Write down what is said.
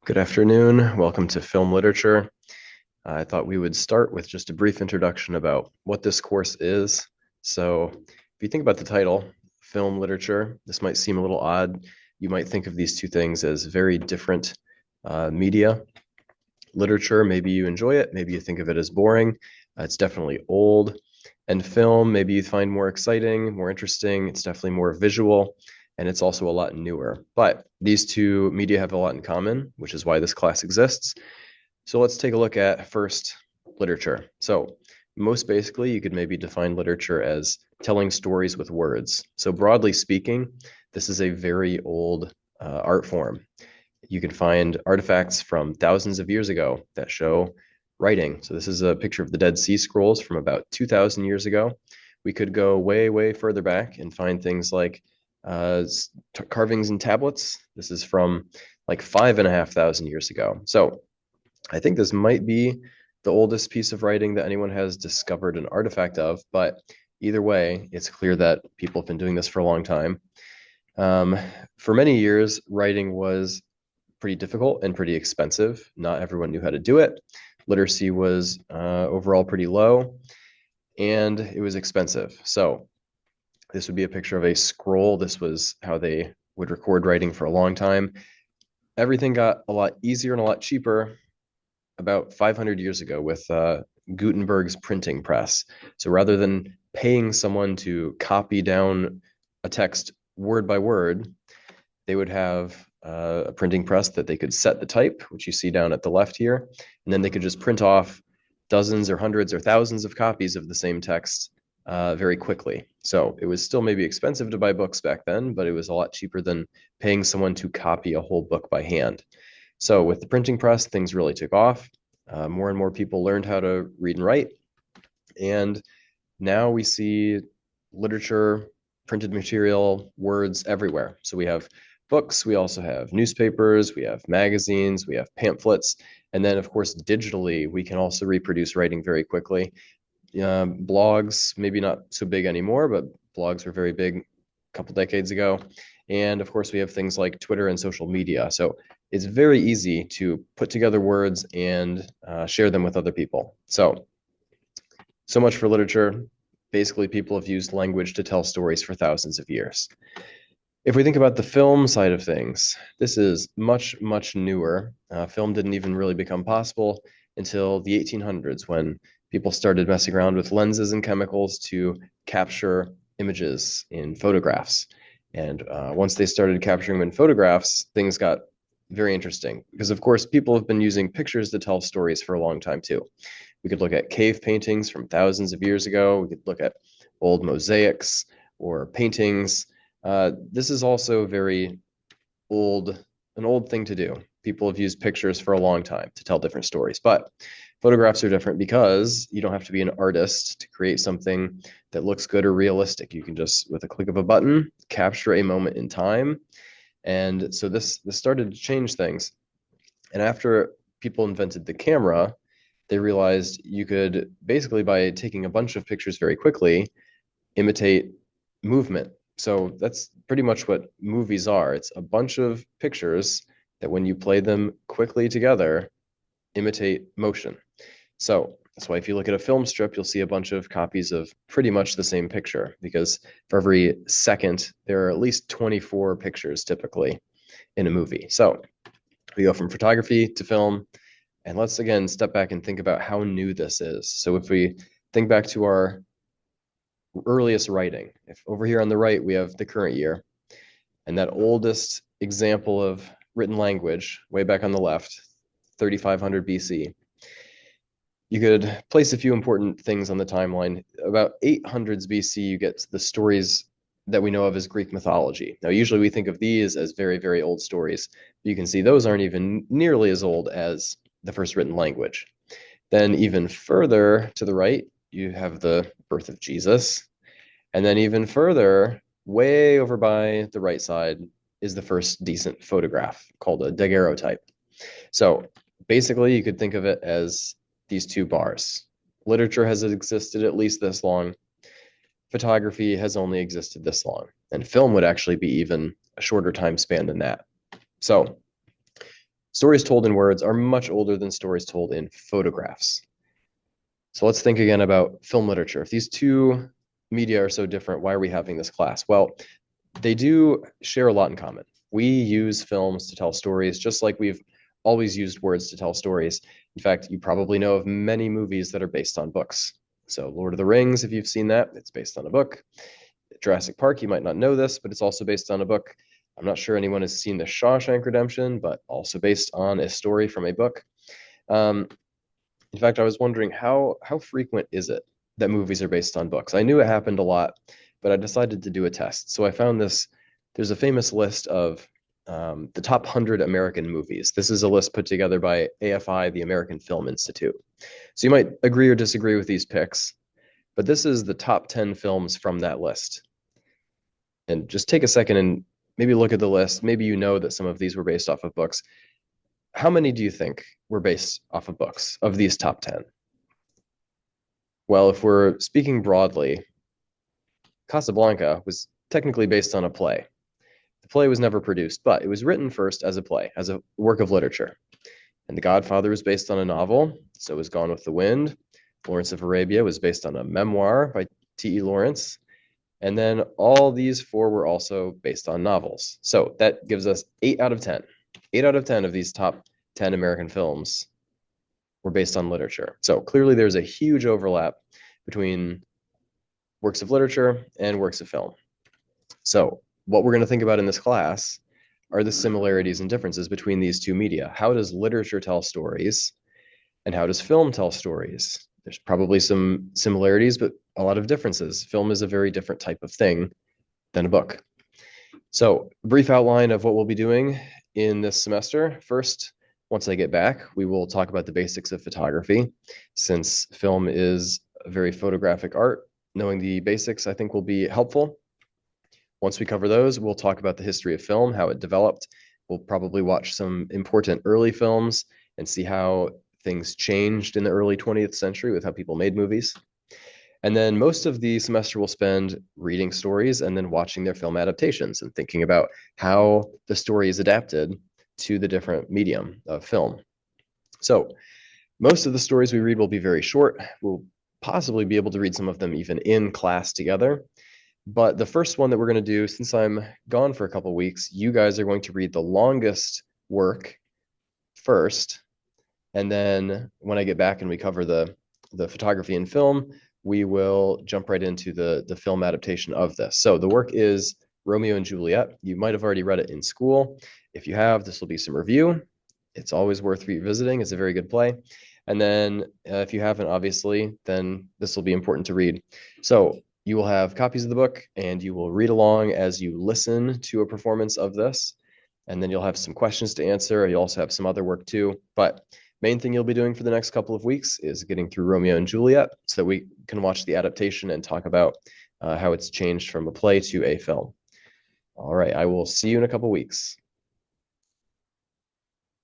Good afternoon. Welcome to Film Literature. I thought we would start with just a brief introduction about what this course is. So, if you think about the title, Film Literature, this might seem a little odd. You might think of these two things as very different media. Literature, maybe you enjoy it, maybe you think of it as boring. It's definitely old. And film, maybe you find more exciting, more interesting. It's definitely more visual, and it's also a lot newer. But these two media have a lot in common, which is why this class exists. So let's take a look at first literature. So most basically, you could maybe define literature as telling stories with words. So broadly speaking, this is a very old art form. You can find artifacts from thousands of years ago that show writing. So this is a picture of the Dead Sea Scrolls from about 2,000 years ago. We could go way, way further back and find things like carvings and tablets. This is from like 5,500 years ago. So I think this might be the oldest piece of writing that anyone has discovered an artifact of, but either way, it's clear that people have been doing this for a long time. For many years, writing was pretty difficult and pretty expensive. Not everyone knew how to do it. Literacy was overall pretty low, and it was expensive. So this would be a picture of a scroll. This was how they would record writing for a long time. Everything got a lot easier and a lot cheaper about 500 years ago with Gutenberg's printing press. So rather than paying someone to copy down a text word by word, they would have a printing press that they could set the type, which you see down at the left here, and then they could just print off dozens or hundreds or thousands of copies of the same text very quickly. So it was still maybe expensive to buy books back then, but it was a lot cheaper than paying someone to copy a whole book by hand. So with the printing press, things really took off. More and more people learned how to read and write. And now we see literature, printed material, words everywhere. So we have books, we also have newspapers, we have magazines, we have pamphlets. And then, of course, digitally, we can also reproduce writing very quickly. Blogs, maybe not so big anymore, but blogs were very big a couple decades ago. And of course, we have things like Twitter and social media. So it's very easy to put together words and share them with other people. So much for literature. Basically, people have used language to tell stories for thousands of years. If we think about the film side of things, this is much, much newer. Film didn't even really become possible until the 1800s when people started messing around with lenses and chemicals to capture images in photographs. And once they started capturing them in photographs, things got very interesting because, of course, people have been using pictures to tell stories for a long time too. We could look at cave paintings from thousands of years ago. We could look at old mosaics or paintings. This is also very old, an old thing to do. People have used pictures for a long time to tell different stories, but photographs are different because you don't have to be an artist to create something that looks good or realistic. You can just, with a click of a button, capture a moment in time. And so this started to change things. And after people invented the camera, they realized you could basically, by taking a bunch of pictures very quickly, imitate movement. So that's pretty much what movies are. It's a bunch of pictures that when you play them quickly together, imitate motion. So that's why if you look at a film strip, you'll see a bunch of copies of pretty much the same picture because for every second, there are at least 24 pictures typically in a movie. So we go from photography to film. And let's again step back and think about how new this is. So if we think back to our earliest writing, if over here on the right, we have the current year, and that oldest example of written language, way back on the left, 3,500 BC, you could place a few important things on the timeline. About 800s BC, you get the stories that we know of as Greek mythology. Now, usually we think of these as very, very old stories. You can see those aren't even nearly as old as the first written language. Then even further to the right, you have the birth of Jesus. And then even further, way over by the right side, is the first decent photograph called a daguerreotype. So basically, you could think of it as these two bars. Literature has existed at least this long. Photography has only existed this long. And film would actually be even a shorter time span than that. So Stories told in words are much older than stories told in photographs. So let's think again about film literature. If these two media are so different, why are we having this class? Well, they do share a lot in common. We use films to tell stories just like we've always used words to tell stories. In fact, you probably know of many movies that are based on books. So Lord of the Rings, if you've seen that, it's based on a book. Jurassic Park, you might not know this, but it's also based on a book. I'm not sure anyone has seen The Shawshank Redemption, but also based on a story from a book. In fact, I was wondering how frequent is it that movies are based on books? I knew it happened a lot, but I decided to do a test. So I found this. There's a famous list of the top 100 American movies. This is a list put together by AFI, the American Film Institute. So you might agree or disagree with these picks, but this is the top 10 films from that list. And just take a second and maybe look at the list. Maybe you know that some of these were based off of books. How many do you think were based off of books of these top 10? Well, if we're speaking broadly, Casablanca was technically based on a play. The play was never produced, but it was written first as a play, as a work of literature. And The Godfather was based on a novel, so was Gone with the Wind. Lawrence of Arabia was based on a memoir by T.E. Lawrence. And then all these four were also based on novels. So that gives us 8 out of 10. 8 out of 10 of these top 10 American films were based on literature. So clearly there's a huge overlap between works of literature and works of film. So what we're going to think about in this class are the similarities and differences between these two media. How does literature tell stories and how does film tell stories? There's probably some similarities, but a lot of differences. Film is a very different type of thing than a book. So a brief outline of what we'll be doing in this semester. First, once I get back, we will talk about the basics of photography. Since film is a very photographic art, knowing the basics I think will be helpful. Once we cover those, we'll talk about the history of film, how it developed. We'll probably watch some important early films and see how things changed in the early 20th century with how people made movies. And then most of the semester we'll spend reading stories and then watching their film adaptations and thinking about how the story is adapted to the different medium of film. So most of the stories we read will be very short. We'll possibly be able to read some of them even in class together. But the first one that we're going to do, since I'm gone for a couple of weeks, you guys are going to read the longest work first. And then when I get back and we cover the photography and film, we will jump right into the film adaptation of this. So the work is Romeo and Juliet. You might have already read it in school. If you have, this will be some review. It's always worth revisiting. It's a very good play. And then if you haven't, obviously, then this will be important to read. So you will have copies of the book and you will read along as you listen to a performance of this. And then you'll have some questions to answer. You'll also have some other work too. But main thing you'll be doing for the next couple of weeks is getting through Romeo and Juliet so that we can watch the adaptation and talk about how it's changed from a play to a film. All right, I will see you in a couple weeks.